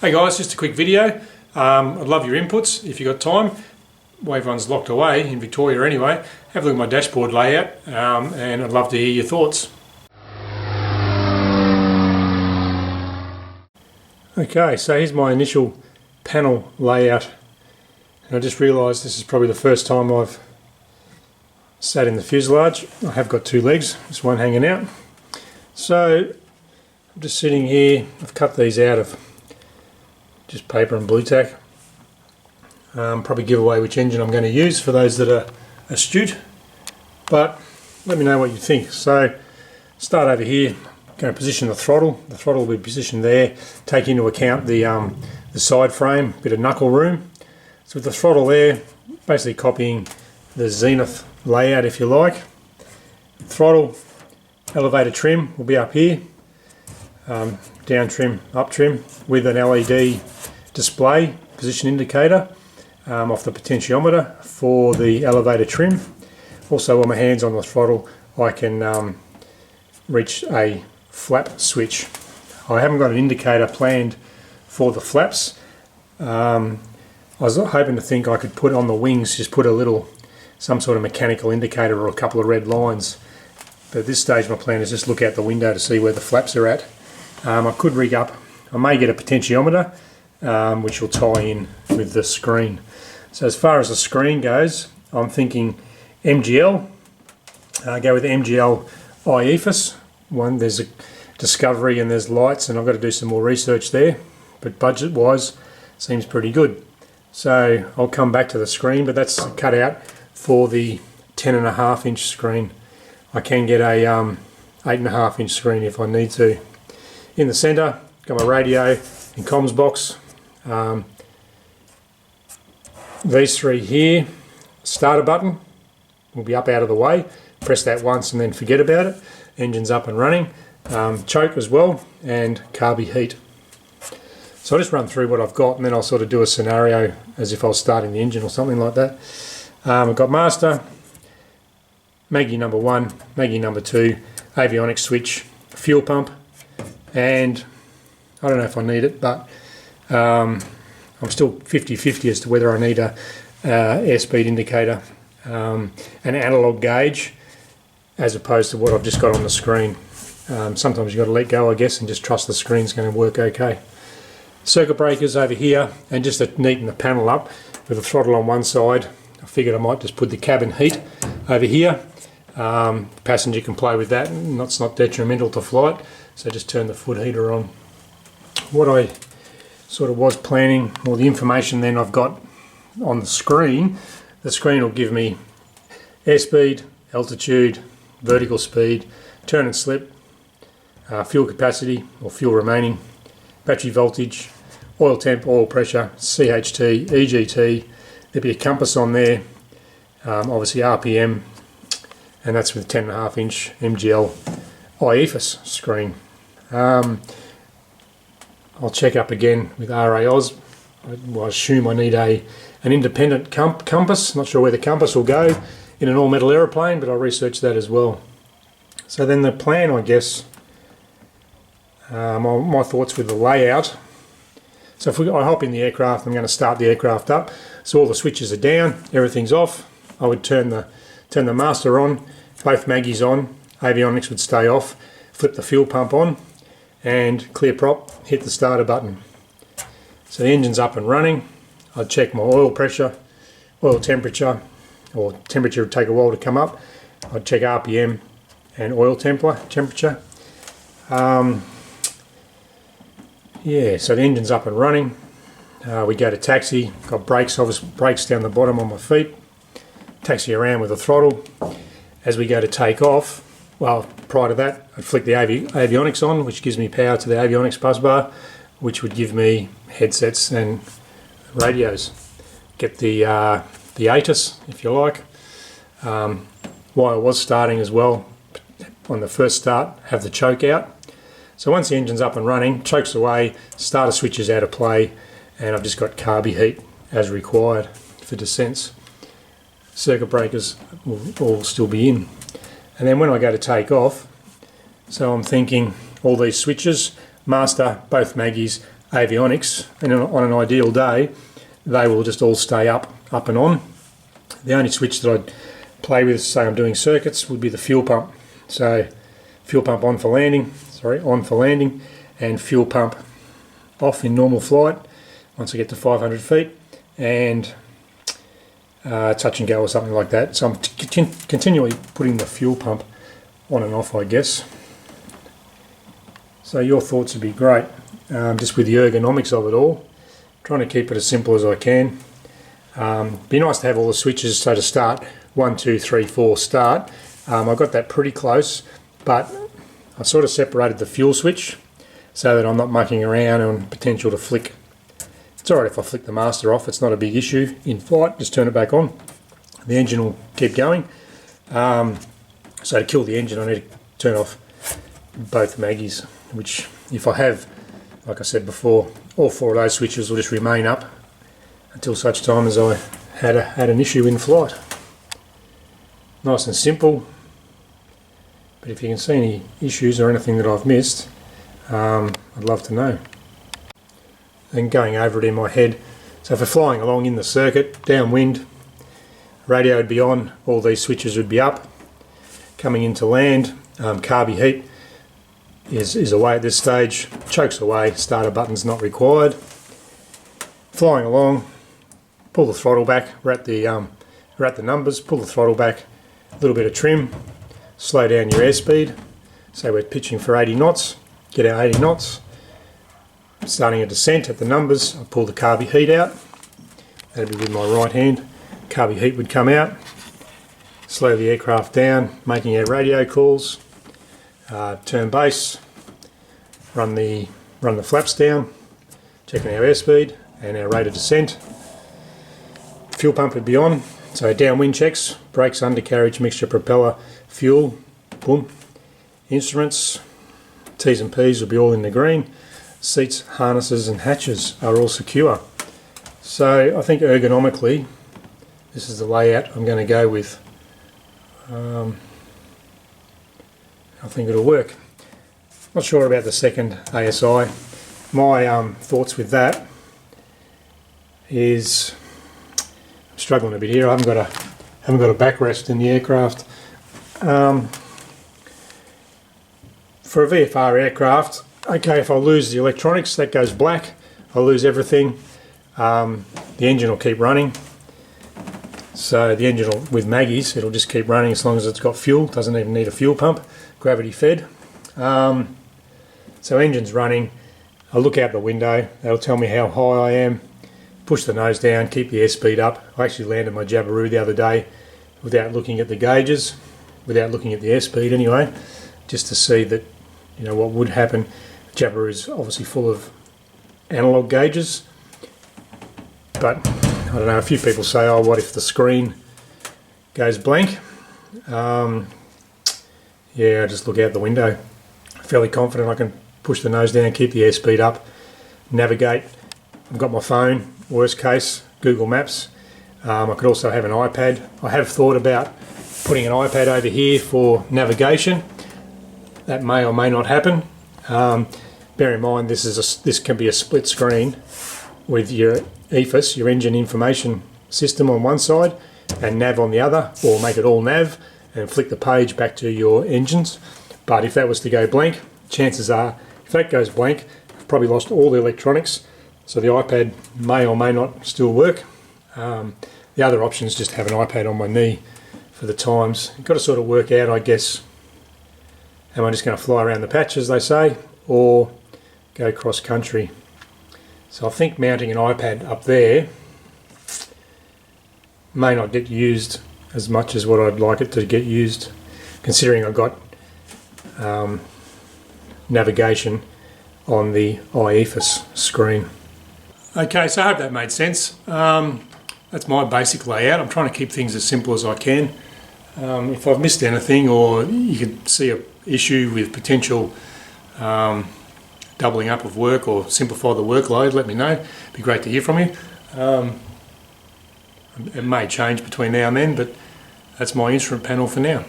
Hey guys, just a quick video. I'd love your inputs if you've got time. Wave one's locked away in Victoria anyway. Have a look at my dashboard layout and I'd love to hear your thoughts. Okay, so here's my initial panel layout. And I just realised this is probably the first time I've sat in the fuselage. I have got two legs, just one hanging out. So I'm just sitting here. I've cut these out of just paper and blue tack. Probably give away which engine I'm going to use for those that are astute, but let me know what you think. So start over here, going to position the throttle. The throttle will be positioned there, take into account the side frame, bit of knuckle room. So with the throttle there, basically copying the Zenith layout if you like. Throttle, elevator trim will be up here, down trim, up trim, with an LED display position indicator off the potentiometer for the elevator trim. Also, with my hands on the throttle, I can reach a flap switch. I haven't got an indicator planned for the flaps. I was hoping to think I could put on the wings, just put some sort of mechanical indicator or a couple of red lines. But at this stage my plan is just look out the window to see where the flaps are at. I could rig up, I may get a potentiometer which will tie in with the screen. So as far as the screen goes, I'm thinking MGL, go with the MGL IEFIS one. There's a Discovery and there's lights, and I've got to do some more research there, but budget wise seems pretty good. So I'll come back to the screen, but that's cut out for the 10.5 inch screen. I can get a 8.5 inch screen if I need to. In the centre, got my radio and comms box. These three here, starter button will be up out of the way. Press that once and then forget about it. Engine's up and running. Choke as well, and carby heat. So I'll just run through what I've got and then I'll sort of do a scenario as if I was starting the engine or something like that. I've got master, Maggie number 1, Maggie number 2, avionics switch, fuel pump, and I don't know if I need it, but I'm still 50-50 as to whether I need a airspeed indicator, an analog gauge, as opposed to what I've just got on the screen. Sometimes you've got to let go, I guess, and just trust the screen's going to work okay. Circuit breakers over here, and just to neaten the panel up with the throttle on one side, I figured I might just put the cabin heat over here. Passenger can play with that, and it's not detrimental to flight, so just turn the foot heater on. What I sort of was planning, or the information then I've got on the screen will give me airspeed, altitude, vertical speed, turn and slip, fuel capacity or fuel remaining, battery voltage, oil temp, oil pressure, CHT, EGT. There'll be a compass on there, obviously RPM, and that's with 10.5 inch MGL IEFIS screen. I'll check up again with RAOS. I assume I need an independent compass. Not sure where the compass will go in an all-metal aeroplane, but I'll research that as well. So then the plan, I guess, my thoughts with the layout. So if I hop in the aircraft, I'm going to start the aircraft up. So all the switches are down, everything's off. I would turn the master on, both Maggies on, avionics would stay off, flip the fuel pump on, and clear prop, hit the starter button. So the engine's up and running. I'd check my oil pressure, oil temperature, or temperature would take a while to come up. I'd check RPM and oil temperature. Yeah, so the engine's up and running. We go to taxi, got brakes, obviously brakes down the bottom on my feet. Taxi around with the throttle. As we go to take off, well, prior to that, I'd flick the avionics on, which gives me power to the avionics bus bar, which would give me headsets and radios. Get the ATIS, if you like. While I was starting as well, on the first start, have the choke out. So once the engine's up and running, choke's away, starter switch is out of play, and I've just got carby heat as required for descents. Circuit breakers will all still be in. And then when I go to take off, so I'm thinking all these switches, master, both Maggies, avionics, and on an ideal day they will just all stay up and on. The only switch that I'd play with, say I'm doing circuits, would be the fuel pump. So fuel pump on for landing, and fuel pump off in normal flight once I get to 500 feet, and touch and go or something like that. So I'm continually putting the fuel pump on and off, I guess. So your thoughts would be great, just with the ergonomics of it all. Trying to keep it as simple as I can. Be nice to have all the switches, so to start 1, 2, 3, 4 start. I got that pretty close, but I sort of separated the fuel switch so that I'm not mucking around and potential to flick. It's alright if I flick the master off, it's not a big issue in flight, just turn it back on. The engine will keep going. So to kill the engine I need to turn off both Maggies, which if I have, like I said before, all 4 of those switches will just remain up until such time as I had an issue in flight. Nice and simple, but if you can see any issues or anything that I've missed, I'd love to know. Then going over it in my head, so if we're flying along in the circuit, downwind, radio would be on, all these switches would be up. Coming into land, carby heat is away at this stage, chokes away, starter button's not required. Flying along, pull the throttle back, we're at the numbers, pull the throttle back, a little bit of trim, slow down your airspeed. Say we're pitching for 80 knots, get our 80 knots. Starting a descent at the numbers, I pull the carby heat out. That'd be with my right hand. Carby heat would come out. Slow the aircraft down, making our radio calls. Turn base, run the flaps down, checking our airspeed and our rate of descent. Fuel pump would be on, so downwind checks, brakes, undercarriage, mixture, propeller, fuel, boom. Instruments, T's and P's will be all in the green. Seats, harnesses and hatches are all secure. So I think ergonomically this is the layout I'm going to go with. I think it'll work. Not sure about the second ASI. My thoughts with that is I'm struggling a bit here. I haven't got a backrest in the aircraft. For a VFR aircraft, okay, if I lose the electronics, that goes black. I'll lose everything. The engine will keep running. So the engine will, with Maggies, it'll just keep running as long as it's got fuel. Doesn't even need a fuel pump, gravity fed. So engine's running. I'll look out the window. That'll tell me how high I am. Push the nose down, keep the airspeed up. I actually landed my Jabiru the other day without looking at the gauges, without looking at the airspeed anyway, just to see that, you know, what would happen. Jabiru is obviously full of analog gauges, but I don't know, a few people say, oh, what if the screen goes blank? Yeah, I just look out the window. Fairly confident I can push the nose down, keep the airspeed up, navigate. I've got my phone, worst case, Google Maps. I could also have an iPad. I have thought about putting an iPad over here for navigation. That may or may not happen. Bear in mind this can be a split screen with your EFIS, your engine information system, on one side and nav on the other, or make it all nav and flick the page back to your engines. But if that was to go blank, chances are if that goes blank, I've probably lost all the electronics, so the iPad may or may not still work. The other option is just have an iPad on my knee for the times. You've got to sort of work out, I guess, am I just going to fly around the patch, as they say, or go cross country? So I think mounting an iPad up there may not get used as much as what I'd like it to get used, considering I've got navigation on the iEFIS screen. Okay, so I hope that made sense. That's my basic layout. I'm trying to keep things as simple as I can. If I've missed anything, or you could see an issue with potential doubling up of work or simplify the workload, let me know. It'd be great to hear from you. It may change between now and then, but that's my instrument panel for now.